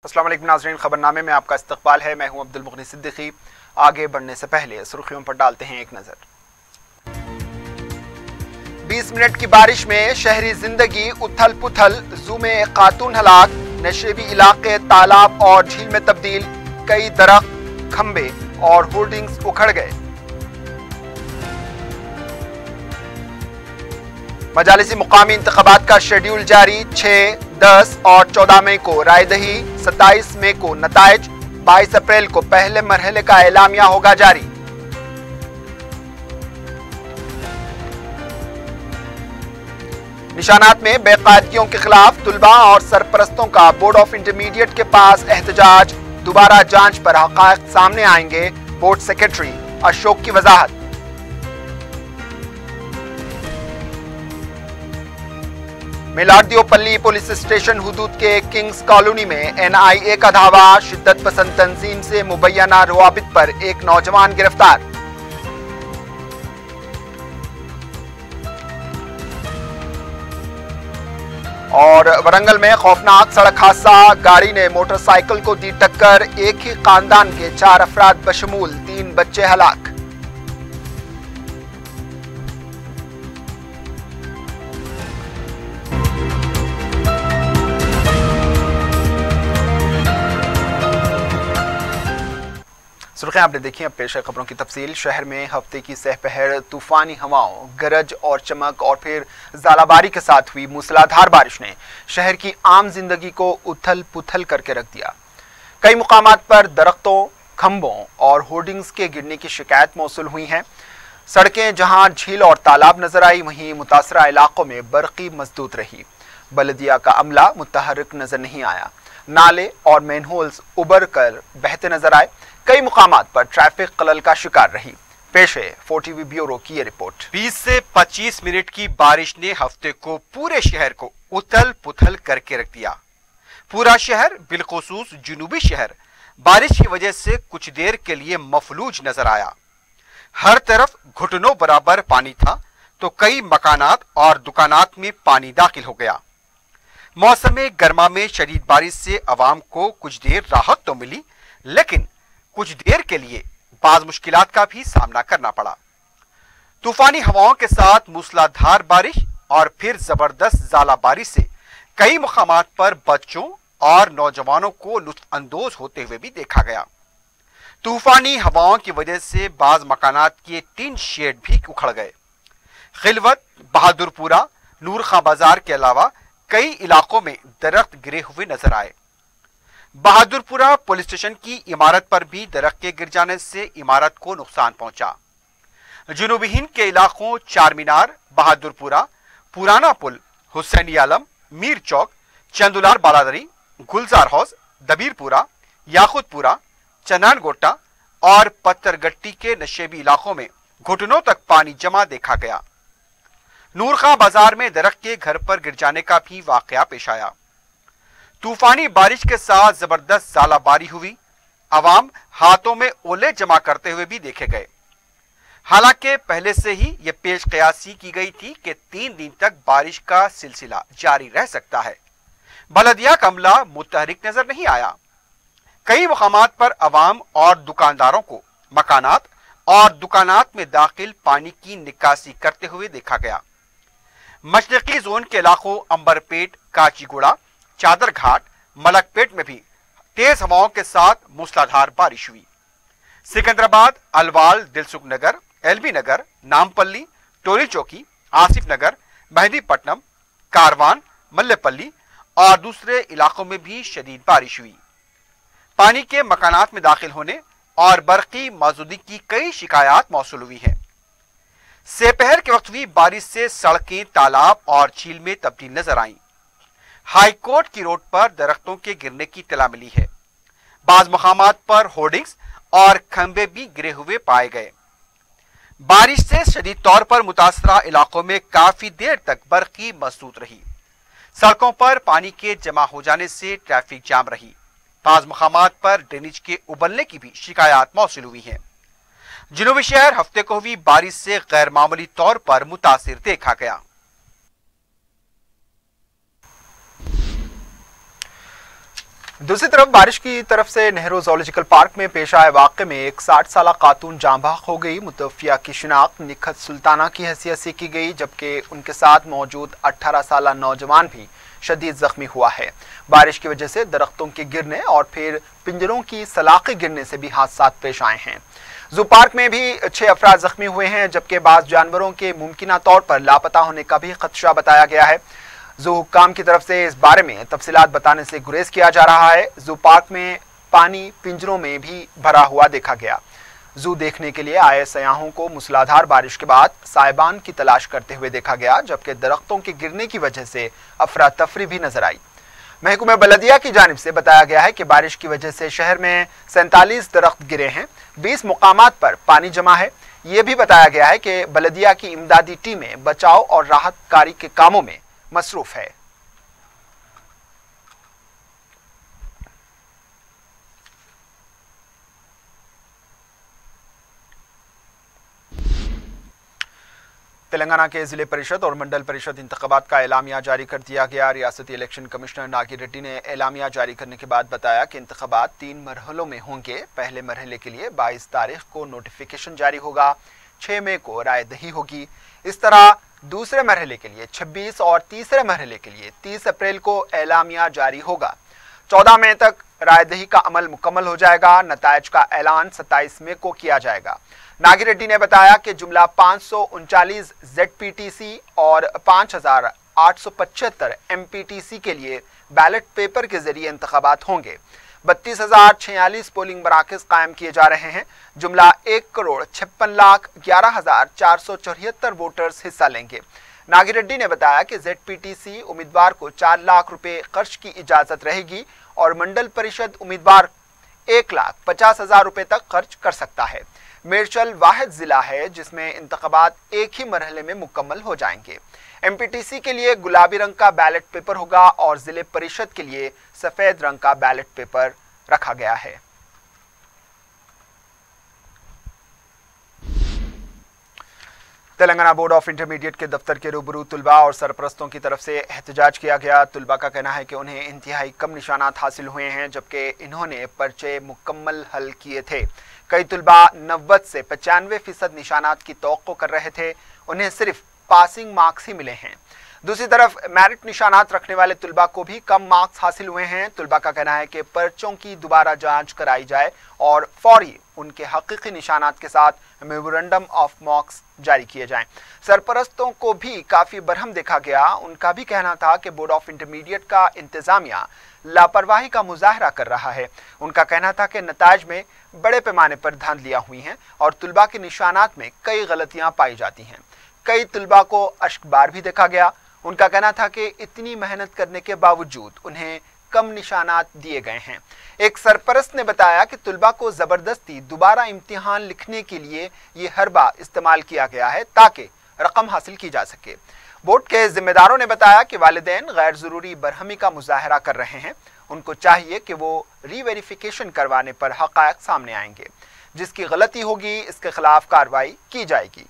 अस्सलाम वालेकुम नाज़रीन, खबरनामे में आपका इस्तकबाल है। मैं हूं अब्दुल मुगनी सिद्दीकी। आगे बढ़ने से पहले सुर्खियों पर डालते हैं एक नजर। 20 मिनट की बारिश में शहरी जिंदगी उथल पुथल, जू में एक खातून हलाक, नशेबी इलाके तालाब और झील में तब्दील, कई दरख्त, खंबे और होर्डिंग्स उखड़ गए। मजालिसी मुकामी इंतखाबात का शेड्यूल जारी, 6, 10 और 14 मई को रायदही, 27 मई को नताइज, 22 अप्रैल को पहले मरहले का एलामिया होगा जारी। निशानात में बेकायदगियों के खिलाफ तुलबा और सरपरस्तों का बोर्ड ऑफ इंटरमीडिएट के पास एहतजाज, दोबारा जांच पर हकायक सामने आएंगे, बोर्ड सेक्रेटरी अशोक की वजाहत। मेलार्दियोपल्ली पुलिस स्टेशन हुदूद के किंग्स कॉलोनी में NIA का धावा, शिद्दत पसंद तंजीम से मुबैना रवाबित पर एक नौजवान गिरफ्तार। और वरंगल में खौफनाक सड़क हादसा, गाड़ी ने मोटरसाइकिल को दी टक्कर, एक ही खानदान के 4 अफराद बशमूल 3 बच्चे हलाक। सुर्खियां आपने देखी, अब पेश है खबरों की तफसील। शहर में हफ्ते की सहपहर तूफानी हवाओं, गरज और चमक और फिर ज़ालाबारी के साथ हुई मूसलाधार बारिश ने शहर की आम जिंदगी को उथल पुथल करके रख दिया। कई मुकामात पर दरख्तों, खंभों और होर्डिंग्स के गिरने की शिकायत मौसूल हुई हैं। सड़कें जहां झील और तालाब नजर आई, वहीं मुतासरा इलाकों में बरक़ी मसदूद रही। बल्दिया का अमला मुतहर्रिक नजर नहीं आया। नाले और मैनहोल्स उबर कर बहते नजर आए। कई मुकामात पर ट्रैफिक खलल का शिकार रही। पेश है 4TV ब्यूरो की ये रिपोर्ट। 20 से 25 मिनट की बारिश ने हफ्ते को पूरे शहर को उथल पुथल करके रख दिया। पूरा शहर, बिलखुसूस जुनूबी शहर, बारिश की वजह से कुछ देर के लिए मफलूज नजर आया। हर तरफ घुटनों बराबर पानी था तो कई मकानात और दुकानात में पानी दाखिल हो गया। मौसम गर्मा में शदीद बारिश से अवाम को कुछ देर राहत तो मिली, लेकिन कुछ देर के लिए बाज मुश्किलात का भी सामना करना पड़ा। तूफानी हवाओं के साथ मूसलाधार बारिश और फिर जबरदस्त ज़ालाबारी से कई मुकामात पर बच्चों और नौजवानों को लुत्फ अंदोज होते हुए भी देखा गया। तूफानी हवाओं की वजह से बाज मकानात के टीन शेड भी उखड़ गए। खिलवत, बहादुरपुरा, नूर खां बाजार के अलावा कई इलाकों में दरख्त गिरे हुए नजर आए। बहादुरपुरा पुलिस स्टेशन की इमारत पर भी दरख्त के गिर जाने से इमारत को नुकसान पहुंचा। जुनूबी हिंद के इलाकों चार मीनार, बहादुरपुरा, पुराना पुल, हुसैनी आलम, मीर चौक, चंदुलार बालादरी, गुलजार हाउस, दबीरपुरा, याकुतपुरा, चनान गोटा और पत्थरगट्टी के नशेबी इलाकों में घुटनों तक पानी जमा देखा गया। नूर खां बाजार में दरख्त के घर पर गिर जाने का भी वाकया पेश आया। तूफानी बारिश के साथ जबरदस्त ज़ालाबारी हुई। अवाम हाथों में ओले जमा करते हुए भी देखे गए। हालांकि पहले से ही यह पेश कयासी की गई थी कि 3 दिन तक बारिश का सिलसिला जारी रह सकता है। बल्दिया का अमला मुतहरिक नजर नहीं आया। कई मुकामात पर अवाम और दुकानदारों को मकानात और दुकानात में दाखिल पानी की निकासी करते हुए देखा गया। मशरकी जोन के इलाकों अंबरपेट, काचीगुड़ा, चादर घाट, मलकपेट में भी तेज हवाओं के साथ मूसलाधार बारिश हुई। सिकंदराबाद, अलवाल, दिलसुख नगर, LB नगर, नामपल्ली, टोली चौकी, आसिफ नगर, मेहदीपट्टनम, कारवान, मल्लेपल्ली और दूसरे इलाकों में भी शदीद बारिश हुई। पानी के मकानात में दाखिल होने और बरक़ी मौजूदगी की कई शिकायत मौसूल हुई हैं। सेपहर के वक्त हुई बारिश से सड़कें तालाब और झील में तब्दील नजर आईं। हाईकोर्ट की रोड पर दरख्तों के गिरने की इत्तला मिली है। बाज मकामात पर होर्डिंग्स और खंबे भी गिरे हुए पाए गए। बारिश से शदीद तौर पर मुतासरा इलाकों में काफी देर तक बरक़ी मसदूद रही। सड़कों पर पानी के जमा हो जाने से ट्रैफिक जाम रही। बाज मकामात पर ड्रेनेज के उबलने की भी शिकायत मौसूल हुई है। जुनूबी शहर हफ्ते को हुई बारिश से गैर मामूली तौर पर मुतासिर देखा गया। दूसरी तरफ बारिश की तरफ से नेहरू ज़ूलॉजिकल पार्क में पेश आए वाक़े में एक 60 साला खातून जाँ बहक हो गई। मुतवफ़िया की शिनाख्त निखत सुल्ताना की हैसियत से की गई, जबकि उनके साथ मौजूद 18 साला नौजवान भी शदीद जख्मी हुआ है। बारिश की वजह से दरख्तों के गिरने और फिर पिंजरों की सलाखें गिरने से भी हादसा पेश आए हैं। जू पार्क में भी 6 अफराद जख्मी हुए हैं, जबकि बाज़ जानवरों के मुमकिना तौर पर लापता होने का भी खदशा बताया गया है। जू हुक्काम की तरफ से इस बारे में तफसीलात बताने से गुरेज किया जा रहा है। जू पार्क में पानी पिंजरों में भी भरा हुआ देखा गया। जू देखने के लिए आए सयाहों को मूसलाधार बारिश के बाद साइबान की तलाश करते हुए देखा गया, जबकि दरख्तों के गिरने की वजह से अफरा तफरी भी नजर आई। महकूमा बलदिया की जानिब से बताया गया है कि बारिश की वजह से शहर में 47 दरख्त गिरे हैं, 20 मुकामात पर पानी जमा है। ये भी बताया गया है कि बलदिया की इमदादी टीमें बचाव और राहत कारी के कामों में मसरूफ है। तेलंगाना के जिले परिषद और मंडल परिषद इंतखाबात का एलामिया जारी कर दिया गया। रियासती इलेक्शन कमिश्नर नागिर रेड्डी ने एलामिया जारी करने के बाद बताया कि इंतखाबात 3 मरहलों में होंगे। पहले मरहले के लिए 22 तारीख को नोटिफिकेशन जारी होगा, 6 मई को रायदही होगी। इस तरह दूसरे मरहले के लिए 26 और तीसरे मरहले के लिए 30 अप्रैल को एलामिया जारी होगा। 14 मई तक रायदही का अमल मुकम्मल हो जाएगा। नतायज का ऐलान 27 मई को किया जाएगा। नागिर रेड्डी ने बताया कि जुमला 539 ZPTC और 5875 MPTC के लिए बैलेट पेपर के जरिए इंतखाबात होंगे। 32,046 पोलिंग मराकज कायम किए जा रहे हैं। जुमला 1,56,11,474 वोटर्स हिस्सा लेंगे। नागिर रेड्डी ने बताया कि ZPTC उम्मीदवार को 4 लाख रुपए खर्च की इजाजत रहेगी और मंडल परिषद उम्मीदवार 1,50,000 रुपए तक खर्च कर सकता है। मेरचल वाहिद जिला है जिसमें इंतखाबात एक ही मरहले में मुकम्मल हो जाएंगे। MPTC के लिए गुलाबी रंग का बैलेट पेपर होगा और जिले परिषद के लिए सफेद रंग का बैलेट पेपर रखा गया है। तेलंगाना बोर्ड ऑफ इंटरमीडिएट के दफ्तर के रूबरू तुलबा और सरपरस्तों की तरफ से एहतजाज किया गया। तुलबा का कहना है कि उन्हें इंतहाई कम निशानात हासिल हुए हैं, जबकि इन्होंने पर्चे मुकम्मल हल किए थे। कई तुलबा 90 से 95% निशानात की तवक्को कर रहे थे, उन्हें सिर्फ पासिंग मार्क्स ही मिले हैं। दूसरी तरफ मेरिट निशानात रखने वाले तुलबा को भी कम मार्क्स हासिल हुए हैं। तुलबा का कहना है कि पर्चों की दोबारा जांच कराई जाए और फौरी उनके हकीकी निशानात के साथ मेमोरेंडम ऑफ मार्क्स जारी किए जाएं। सरपरस्तों को भी काफी बरहम देखा गया। उनका भी कहना था कि बोर्ड ऑफ इंटरमीडिएट का इंतजामिया लापरवाही का मुजाहरा कर रहा है। उनका कहना था कि नताइज में बड़े पैमाने पर धांधलियां हुई हैं और तुलबा के निशानात में कई गलतियां पाई जाती हैं। कई तुलबा को अश्कबार भी देखा गया। उनका कहना था कि इतनी मेहनत करने के बावजूद उन्हें कम निशानात दिए गए हैं। एक सरपरस्त ने बताया कि तुलबा को जबरदस्ती दोबारा इम्तिहान लिखने के लिए ये हरबा इस्तेमाल किया गया है ताकि रकम हासिल की जा सके। बोर्ड के जिम्मेदारों ने बताया कि वालिदैन गैर जरूरी बरहमी का मुजाहरा कर रहे हैं। उनको चाहिए कि वो रीवेरिफिकेशन करवाने पर हक़ायक़ सामने आएंगे। जिसकी गलती होगी इसके खिलाफ कार्रवाई की जाएगी।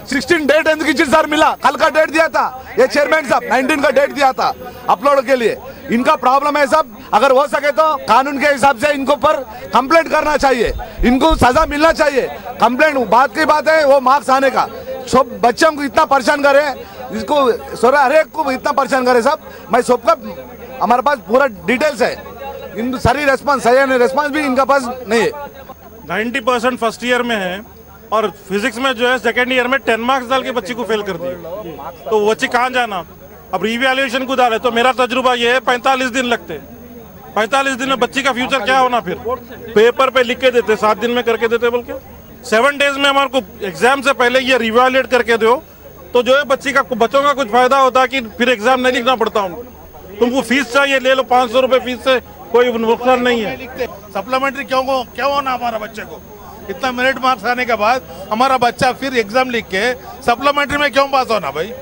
16 डेट ఎందుకు ఇచ్చింది సార్ मिला कल का डेट दिया था ये चेयरमैन साहब 19 का डेट दिया था अपलोड के लिए। इनका प्रॉब्लम है सब, अगर हो सके तो कानून के हिसाब से इनको पर कंप्लेंट करना चाहिए, इनको सजा मिलना चाहिए। कंप्लेंट बात की बात है वो मार्क्स आने का, सब बच्चों को इतना परेशान करे, इसको हर एक को इतना परेशान करे साहब। मैं सबका हमारे पास पूरा डिटेल्स है, इन सारी रेस्पॉन्स भी इनका पास नहीं है। 90% फर्स्ट ईयर में है और फिजिक्स में जो है सेकेंड ईयर में 10 मार्क्स डाल के बच्ची को फेल कर दिया, तो बच्ची कहाँ जाना। अब रिवैल्यूएशन को डाले तो मेरा तजुर्बा ये है 45 दिन लगते। 45 दिन में बच्ची का फ्यूचर क्या होना, फिर पेपर पे लिख के देते, 7 दिन में करके देते, बोल के 7 डेज में हमारे को एग्जाम से पहले ये रिवैल्यूएट करके दो, तो जो है बच्चों का कुछ फायदा होता कि फिर एग्जाम नहीं लिखना पड़ता उनको। तुमको फीस चाहिए ले लो, 500 रुपए फीस से कोई नुकसान नहीं है। सप्लीमेंट्री क्यों होना हमारा बच्चे को, इतना मेरिट मार्क्स आने के बाद हमारा बच्चा फिर एग्जाम लिख के सप्लीमेंट्री में क्यों पास होना भाई।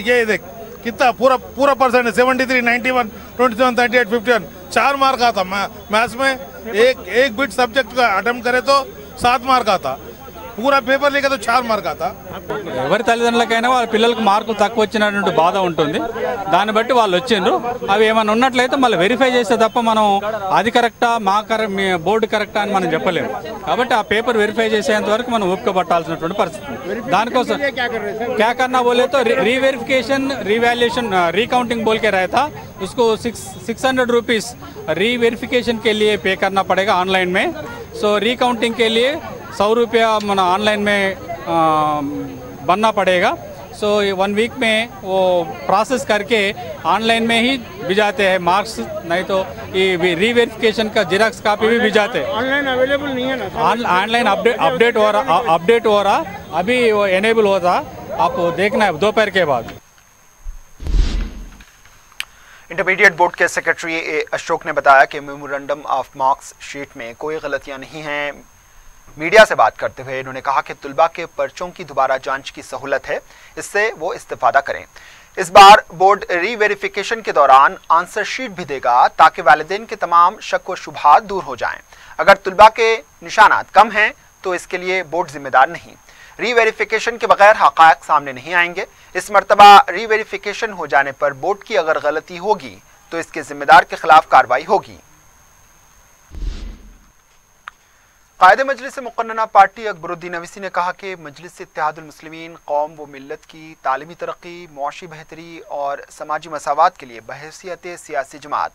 ये देख कितना पूरा परसेंट है, 73, 91, 27, 38, 51, 4 मार्क आता मैथ्स में। एक बिट सब्जेक्ट का अटेम्प्ट करे तो 7 मार्क आता। पूरा पेपर लेके तो 4 मार्क आता। ఎవరి తల్లిదండ్రులకైనా వాళ్ళ పిల్లలకు మార్కులు తక్కువ వచ్చినటువంటి బాధ ఉంటుంది. దాన్ని బట్టి వాళ్ళు వచ్చిండ్రు. అవి ఏమైనా ఉన్నట్లయితే మళ్ళీ వెరిఫై చేస్తే తప్ప మనం అది కరెక్టా మీ బోర్డు కరెక్టా అని మనం చెప్పలేము. కాబట్టి ఆ పేపర్ వెరిఫై చేసేంత వరకు మనం ఓపిక పట్టాల్సినటువంటి పరిస్థితి. దానికోసం क्या करना बोले तो रीवेरिफिकेशन रीवैल्यूएशन रिकाउंटिंग बोल के रहा था, उसको 600 रुपीज़ रीवेरिफिकेशन के लिए पे करना पड़ेगा ऑनलाइन में. सो रिकाउंटिंग के लिए 100 रुपया मन ऑनलाइन में बनना पड़ेगा. सो 1 वीक में वो प्रोसेस करके ऑनलाइन में ही भिजाते हैं मार्क्स, नहीं तो ये रीवेरिफिकेशन का जेरॉक्स कापी भी भिजाते हैं. ऑनलाइन अवेलेबल नहीं है ना, ऑनलाइन अपडेट हो रहा अभी वो एनेबल होता, आप देखना है दोपहर के बाद. इंटरमीडिएट बोर्ड के सेक्रेटरी ए अशोक ने बताया कि मेमोरेंडम ऑफ मार्क्स शीट में कोई गलतियां नहीं हैं. मीडिया से बात करते हुए इन्होंने कहा कि तुलबा के पर्चों की दोबारा जांच की सहूलत है, इससे वो इस्तेफादा करें. इस बार बोर्ड रीवेरिफिकेशन के दौरान आंसर शीट भी देगा ताकि वालिदैन के तमाम शक व शुबहात दूर हो जाएं. अगर तुलबा के निशानात कम हैं तो इसके लिए बोर्ड जिम्मेदार नहीं. रीवेरिफिकेशन के बगैर हक़ाइक़ सामने नहीं आएंगे. इस मरतबा रीवेरिफिकेशन हो जाने पर बोर्ड की अगर गलती होगी तो इसके जिम्मेदार के खिलाफ कार्रवाई होगी. कायदे मजलिस मुक़न्नना पार्टी अकबरुद्दीन अवीसी ने कहा कि मजलिस इत्तेहादुल मुस्लिमीन कौम व मिल्लत की तालीमी तरक्की, मुआशी बेहतरी और समाजी मसावात के लिए बहैसियत सियासी जमात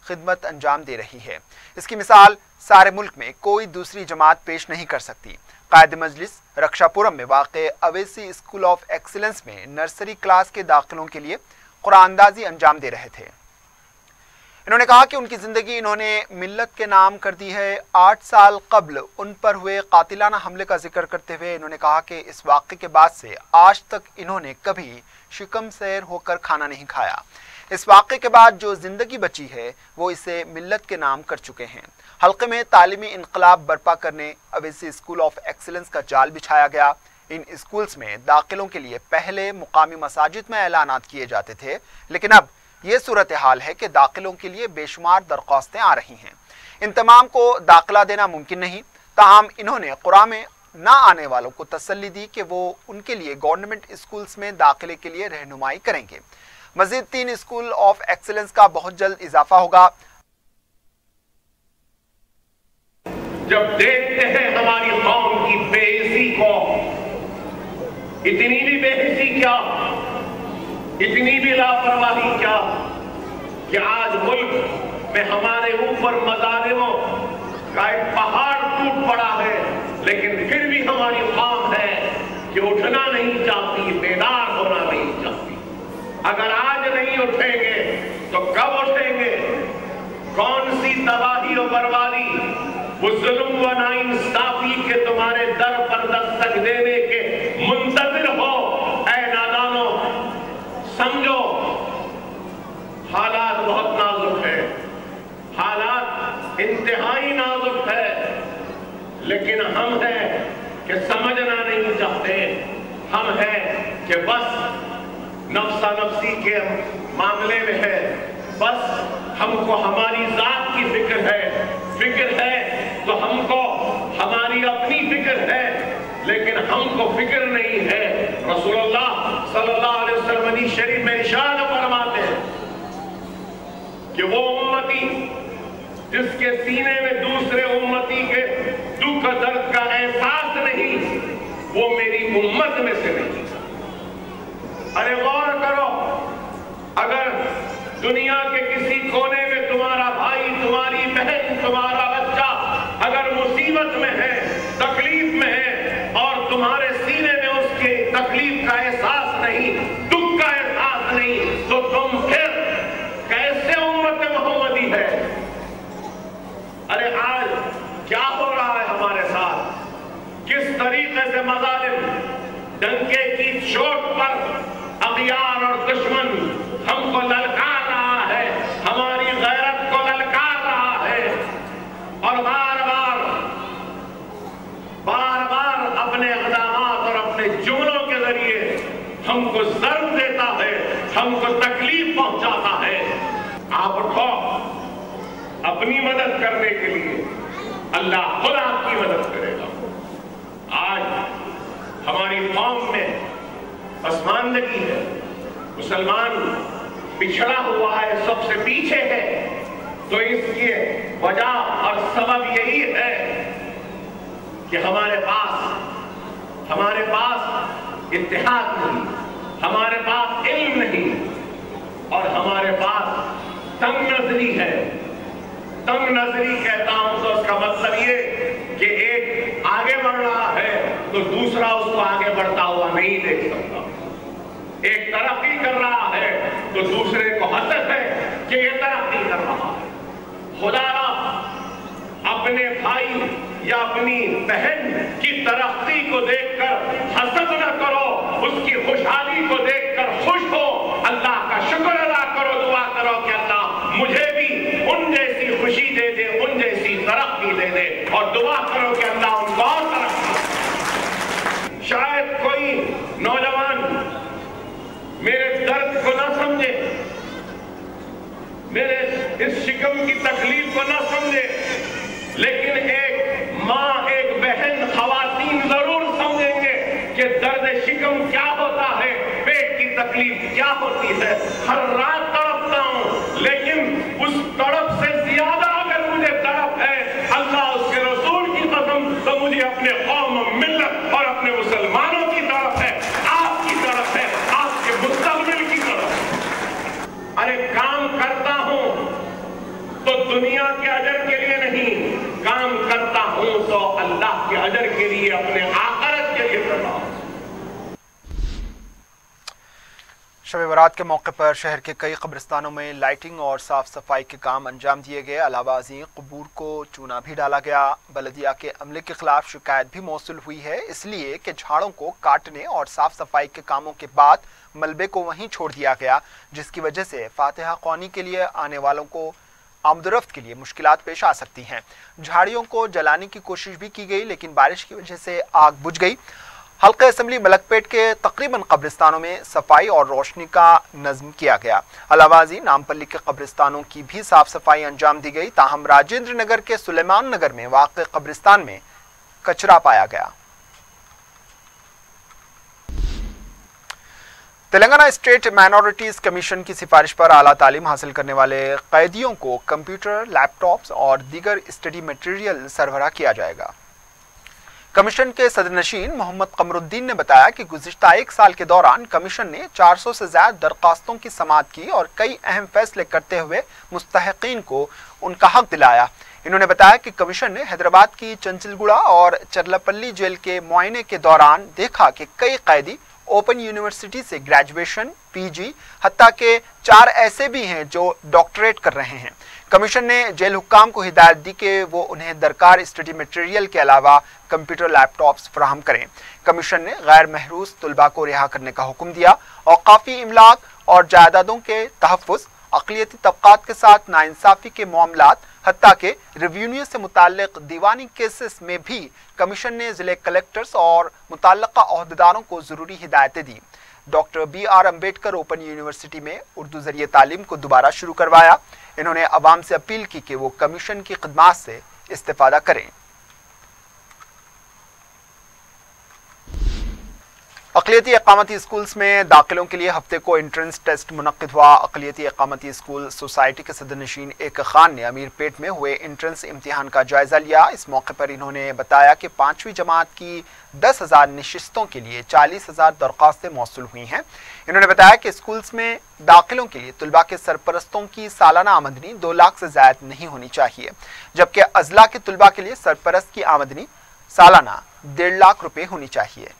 खिदमत अंजाम दे रही है. इसकी मिसाल सारे मुल्क में कोई दूसरी जमात पेश नहीं कर सकती. कायदे मजलिस रक्षापुरम में वाक़े अवेसी स्कूल ऑफ एक्सीलेंस में नर्सरी क्लास के दाखिलों के लिए कुरानंदाजी अंजाम दे रहे थे. इन्होंने कहा कि उनकी ज़िंदगी इन्होंने मिल्लत के नाम कर दी है. 8 साल कब्ल उन पर हुए कातिलाना हमले का जिक्र करते हुए इन्होंने कहा कि इस वाक़े के बाद से आज तक इन्होंने कभी शिकम सैर होकर खाना नहीं खाया. इस वाक़े के बाद जो ज़िंदगी बची है वो इसे मिल्लत के नाम कर चुके हैं. हल्के में तालीमी इनकलाब बर्पा करने अवेसी स्कूल ऑफ एक्सीलेंस का जाल बिछाया गया. इन स्कूल्स में दाखिलों के लिए पहले मुकामी मसाजिद में ऐलानात किए जाते थे, लेकिन अब ये सूरत हाल है कि दाखिलों के लिए बेशुमार दरख्वास्तें आ रही हैं. इन तमाम को दाखिला देना मुमकिन नहीं. ताहम इन्होंने क़ुरान में ना आने वालों को तसल्ली दी कि वो उनके लिए गवर्नमेंट स्कूल्स में दाखिले के लिए रहनुमाई करेंगे. मज़ीद 3 स्कूल ऑफ एक्सीलेंस का बहुत जल्द इजाफा होगा. जब देखते हैं हमारी कौम की बेइज्जती को, इतनी भी बेइज्जती क्या, इतनी भी लापरवाही क्या कि आज मुल्क में हमारे ऊपर मज़ालिमों का एक पहाड़ टूट पड़ा है, लेकिन फिर भी हमारी कौम है कि उठना नहीं चाहती, बेदार होना नहीं चाहती. अगर आज नहीं उठेंगे तो कब उठेंगे? कौन सी तबाही और बर्बादी वो जुल्म व नाइंसाफी के तुम्हारे दर पर दस्तक देने के मुंतज़िर हो? ऐ नादानों, समझो हालात बहुत नाजुक है, हालात इंतहाई नाजुक है, लेकिन हम हैं कि समझना नहीं चाहते. हम हैं कि बस नफ्सा नफ्सी के मामले में है, बस हमको हमारी जात की फिक्र है तो हमको हमारी अपनी फिक्र है, लेकिन हमको फिक्र नहीं है. रसूलुल्लाह सल्लल्लाहु अलैहि वसल्लम हदीस शरीफ में इरशाद फरमाते हैं कि वो उम्मती जिसके सीने में दूसरे उम्मती के दुख दर्द का एहसास नहीं, वो मेरी उम्मत में से नहीं. अरे गौर करो, अगर दुनिया के किसी कोने में तुम्हारा भाई, तुम्हारी बहन, तुम्हारा बच्चा अगर मुसीबत में है, तकलीफ में है, और तुम्हारे सीने में उसके तकलीफ का एहसास नहीं, दुख का एहसास नहीं, तो तुम फिर कैसे उम्मत मोहम्मदी है? अरे आज क्या हो रहा है हमारे साथ? किस तरीके से मज़ालिम डंके की चोट पर अग़ियार और दुश्मन हमको ललकार रहा है, हमारी गैरत को ललकार रहा है, और बार बार अपने इक़दामात और अपने जुमलों के जरिए हमको ज़र्ब देता है, हमको तकलीफ पहुंचाता है. आप उठो अपनी मदद करने के लिए, अल्लाह खुद आपकी मदद करेगा. आज हमारी कौम में पसमानदगी है, मुसलमान पिछड़ा हुआ है, सबसे पीछे है, तो इसकी वजह और सबब यही है कि हमारे पास इत्तेहाद नहीं, हमारे पास इल्म नहीं, और हमारे पास तंग नजरी है। तंग नजरी कहता हूं तो उसका मतलब ये कि एक आगे बढ़ रहा है तो दूसरा उसको आगे बढ़ता हुआ नहीं देख सकता, एक तरक्की कर रहा है तो दूसरे को हसरत है कि ये तरक्की कर रहा है। खुदा अपने भाई या अपनी बहन की तरक्की को देखकर हसद न करो, उसकी खुशहाली को देखकर खुश हो, अल्लाह का शुक्र अदा करो, दुआ करो कि अल्लाह मुझे भी उन जैसी खुशी दे दे, उन जैसी तरक्की दे दे, और दुआ करो कि अल्लाह उनको और तरक्की। शायद कोई नौजवान मेरे दर्द को न समझे, मेरे इस शिकम की तकलीफ को न समझे, लेकिन एक माँ, एक बहन, खवातीन जरूर समझेंगे कि दर्द शिकम क्या होता है, पेट की तकलीफ क्या होती है। हर रात तड़पता हूँ, लेकिन उस तड़प से ज्यादा अगर मुझे तड़प है अल्लाह उसके रसूल की कसम, तो मुझे अपने कौम, मिल्लत और अपने मुसलमानों की तड़प है, आपकी तड़प है, आपके मुस्तकबिल की तड़प। अरे काम करता हूँ तो दुनिया के अजर के लिए नहीं, काम करता हूं तो अल्लाह के अजर के लिए, अपने आखिरत के लिए करता हूं। शब बरात के मौके पर शहर के कई कब्रिस्तानों में लाइटिंग और साफ सफाई के काम अंजाम दिए गए। अलावा अज़ीं कबूर को चूना भी डाला गया। बलदिया के अमले के खिलाफ शिकायत भी मौसूल हुई है, इसलिए कि झाड़ों को काटने और साफ सफाई के कामों के बाद मलबे को वहीं छोड़ दिया गया, जिसकी वजह से फातिहा ख्वानी के लिए आने वालों को आमदरफ्त के लिए मुश्किलात पेश आ सकती हैं। झाड़ियों को जलाने की कोशिश भी की गई, लेकिन बारिश की वजह से आग बुझ गई। हल्का असम्बली मलकपेट के तकरीबन कब्रिस्तानों में सफाई और रोशनी का नज़्म किया गया। अलावाजी नामपल्ली के कब्रिस्तानों की भी साफ सफाई अंजाम दी गई। ताहम राजेंद्र नगर के सुलेमान नगर में वाक़ कब्रिस्तान में कचरा पाया गया। तेलंगाना स्टेट माइनॉरिटीज कमीशन की सिफारिश पर आला तालीम हासिल करने वाले कैदियों को कंप्यूटर, लैपटॉप्स और दीगर स्टडी मटेरियल सरबराह किया जाएगा। कमीशन के सदरनशीन मोहम्मद कमरुद्दीन ने बताया कि गुज़िश्ता एक साल के दौरान कमीशन ने 400 से ज्यादा दरखास्तों की समाअत की और कई अहम फैसले करते हुए मुस्तहिकीन को उनका हक दिलाया। इन्होंने बताया कि कमीशन ने हैदराबाद की चंचलगुड़ा और चरलापल्ली जेल के मुआयने के दौरान देखा कि कई कैदी ओपन यूनिवर्सिटी से ग्रेजुएशन, पीजी, हत्ता के 4 ऐसे भी हैं जो डॉक्टरेट कर रहे हैं। कमीशन ने जेल हुक्काम को हिदायत दी कि वो उन्हें दरकार स्टडी मटेरियल के अलावा कंप्यूटर, लैपटॉप्स फराहम करें। कमीशन ने गैर महरूस तुलबा को रिहा करने का हुक्म दिया। औकाफी इमलाक और जायदादों के तहफ़्फ़ुज़, अक़लियती तबक़ात के साथ नाइंसाफ़ी के मामलात, हत्ता के रेवेन्यू से मुताल्लिक दीवानी केसेस में भी कमीशन ने ज़िले कलेक्टर्स और मुतल्लका ओहदेदारों को ज़रूरी हिदायतें दी। Doctor BR Ambedkar Open University में उर्दू ज़रिए तालीम को दोबारा शुरू करवाया। इन्होंने अवाम से अपील की कि वो कमीशन की खिदमात से इस्तेफादा करें। अक़लियती इक़ामती स्कूल्स में दाखिलों के लिए हफ्ते को एंट्रेंस टेस्ट मुनक़्क़िद हुआ। अक़लियती इक़ामती स्कूल सोसाइटी के सदरनशीन एक खान ने अमीरपेट में हुए एंट्रेंस इम्तिहान का जायज़ा लिया। इस मौके पर इन्होंने बताया कि 5वीं जमात की 10,000 नशिस्तों के लिए 40,000 दरख्वास्तें मौसूल हुई हैं। इन्होंने बताया कि स्कूल्स में दाखिलों के लिए तुलबा के सरपरस्तों की सालाना आमदनी 2 लाख से ज़्यादा नहीं होनी चाहिए, जबकि अज़ला के तुलबा के लिए सरपरस्त की आमदनी सालाना 1.5 लाख रुपए होनी चाहिए।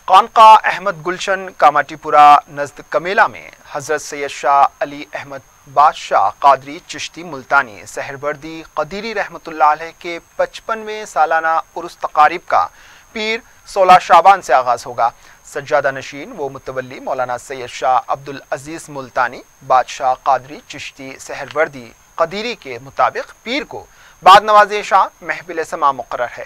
खानका अहमद गुलशन कामाटीपुरा नज़द कमेला में हज़रत सैयद शाह अली अहमद बादशाह कादरी चिश्ती मुल्तानी सहरवर्दी कदीरी रहमतुल्लाह अलैह के 55वें सालाना उर्स तकारीब का पीर 16 शाबान से आगाज़ होगा। सज्जादा नशीन व मुतवल्ली मौलाना सैयद शाह अब्दुल अजीज़ मुल्तानी बादशाह कादरी चिश्ती सहरवर्दी कदीरी के मुताबिक पीर को बाद नमाज शाह महफिल समा मुक़र्रर है।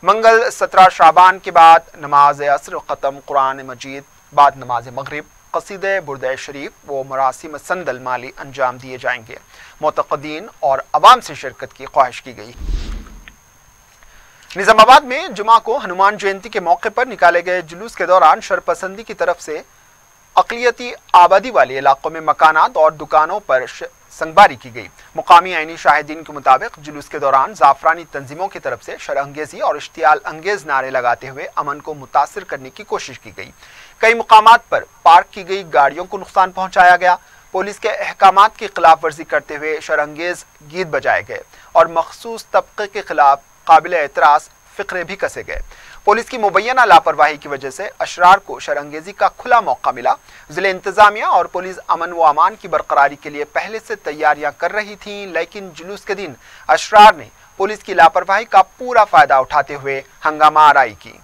मंगल 17 शाबान के बाद नमाज असर ख़त्म, कुरान मजीद, बाद नमाज मगरिब, क़सीदे बुर्द शरीफ व मरासिम संदल माली अंजाम दिए जाएंगे। मुतक़द्दीन और अवाम से शिरकत की ख्वाहिश की गई। निजामाबाद में जुमा को हनुमान जयंती के मौके पर निकाले गए जुलूस के दौरान शरपसंदी की तरफ से अकलियती आबादी वाले इलाकों में मकानात और दुकानों पर संगबारी की गई। मुकामी आईनी शाहिदीन के मुताबिक जुलूस के दौरान जाफरानी तंजीमों की तरफ से शरअंगेजी और इश्तियाल अंगेज नारे लगाते हुए अमन को मुतासिर करने की कोशिश की गई। कई मुकामात पर पार्क की गई गाड़ियों को नुकसान पहुंचाया गया। पुलिस के अहकामात की खिलाफ वर्जी करते हुए शरअंगेज गीत बजाए गए और मखसूस तबके के खिलाफ काबिल एतराज फिक्रे भी कसे गए। पुलिस की मुबैना लापरवाही की वजह से अशरार को शरअंगेजी का खुला मौका मिला। जिले इंतजामिया और पुलिस अमन व अमान की बरकरारी के लिए पहले से तैयारियां कर रही थीं, लेकिन जुलूस के दिन अशरार ने पुलिस की लापरवाही का पूरा फायदा उठाते हुए हंगामा आराई की।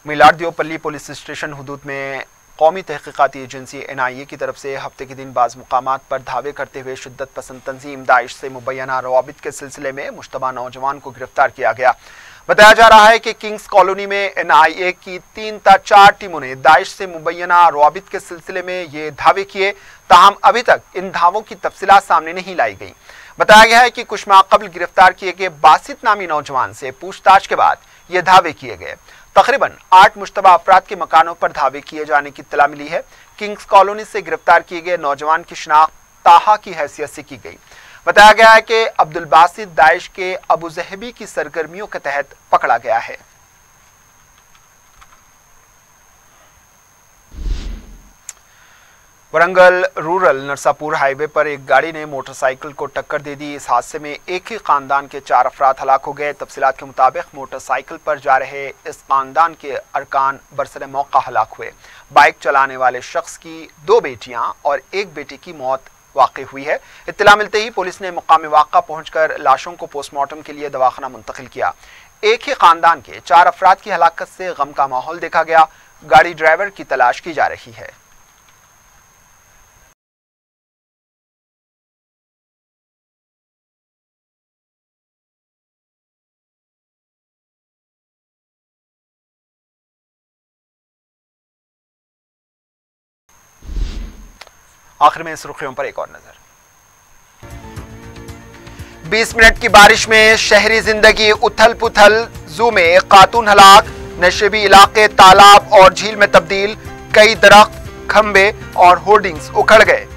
मिलारदियोपल्ली पुलिस स्टेशन हुदूद में कौमी तहकीकाती एजेंसी NIA की तरफ से हफ्ते के दिन बाज़ मुकामात पर धावे करते हुए शिद्दत पसंद तंजीम दाइश से मुबैना रवाबित के सिलसिले में मुश्तबा नौजवान को गिरफ्तार किया गया। बताया जा रहा है कि किंग्स कॉलोनी में NIA की 3 या 4 टीमों ने दाइश से मुबैना रवाबित के सिलसिले में ये धावे किए। ताहम अभी तक इन धावों की तफसीलात सामने नहीं लाई गई। बताया गया है कि कुछ माह कबल गिरफ्तार किए गए बासित नामी नौजवान से पूछताछ के बाद ये धावे किए गए। तकरीबन 8 मुश्तबा अफराद के मकानों पर धावे किए जाने की इत्तला मिली है। किंग्स कॉलोनी से गिरफ्तार किए गए नौजवान की शिनाख्त ताहा की हैसियत से की गई। बताया गया है कि अब्दुल बासित दाइश के अबू ज़हबी की सरगर्मियों के तहत पकड़ा गया है। वरंगल रूरल नरसापुर हाईवे पर एक गाड़ी ने मोटरसाइकिल को टक्कर दे दी। इस हादसे में एक ही खानदान के 4 अफराद हलाक हो गए। तफसीलात के मुताबिक मोटरसाइकिल पर जा रहे इस खानदान के अरकान बरसरे मौका हलाक हुए। बाइक चलाने वाले शख्स की 2 बेटियां और 1 बेटे की मौत वाक़ई हुई है। इत्तला मिलते ही पुलिस ने मुकाम वाक़ा पहुंचकर लाशों को पोस्टमार्टम के लिए दवाखाना मुंतकिल किया। एक ही खानदान के 4 अफराद की हलाकत से गम का माहौल देखा गया। गाड़ी ड्राइवर की तलाश की जा रही है। आखिर में सुर्खियों पर एक और नजर। 20 मिनट की बारिश में शहरी जिंदगी उथल पुथल। जू में एक खातून हलाक। नशेबी इलाके तालाब और झील में तब्दील। कई दरख्त, खंबे और होर्डिंग्स उखड़ गए।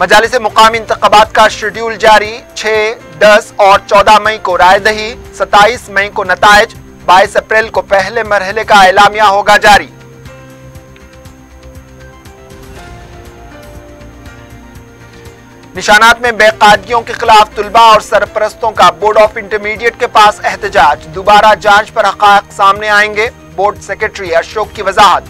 मजालिस मुकामी इंतखाबात का शेड्यूल जारी। 6, 10 और 14 मई को रायदही। 27 मई को नताइज। 22 अप्रैल को पहले मरहले का एलामिया होगा जारी। निशानात में बेकायदगियों के खिलाफ तुलबा और सरपरस्तों का बोर्ड ऑफ इंटरमीडिएट के पास एहतजाज। दोबारा जांच पर हक़ाइक़ सामने आएंगे। बोर्ड सेक्रेटरी अशोक की वजाहत।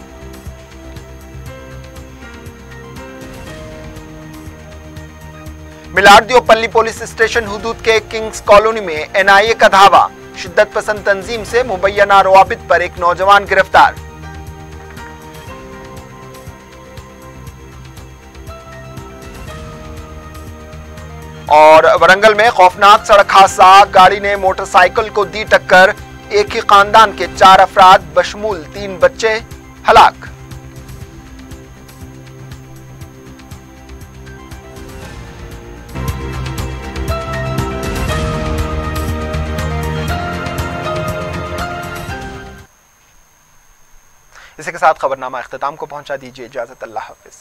मिलारदियोपल्ली पुलिस स्टेशन हुदूद के किंग्स कॉलोनी में NIA का धावा। शिद्दत पसंद तंजीम से मुबैना रवाबित पर एक नौजवान गिरफ्तार। और वरंगल में खौफनाक सड़क हादसा। गाड़ी ने मोटरसाइकिल को दी टक्कर। एक ही खानदान के 4 अफराद बशमूल 3 बच्चे हलाक। इसी के साथ खबरनामा इख्तिताम को पहुंचा। दीजिए इजाजत। अल्लाह हाफिज।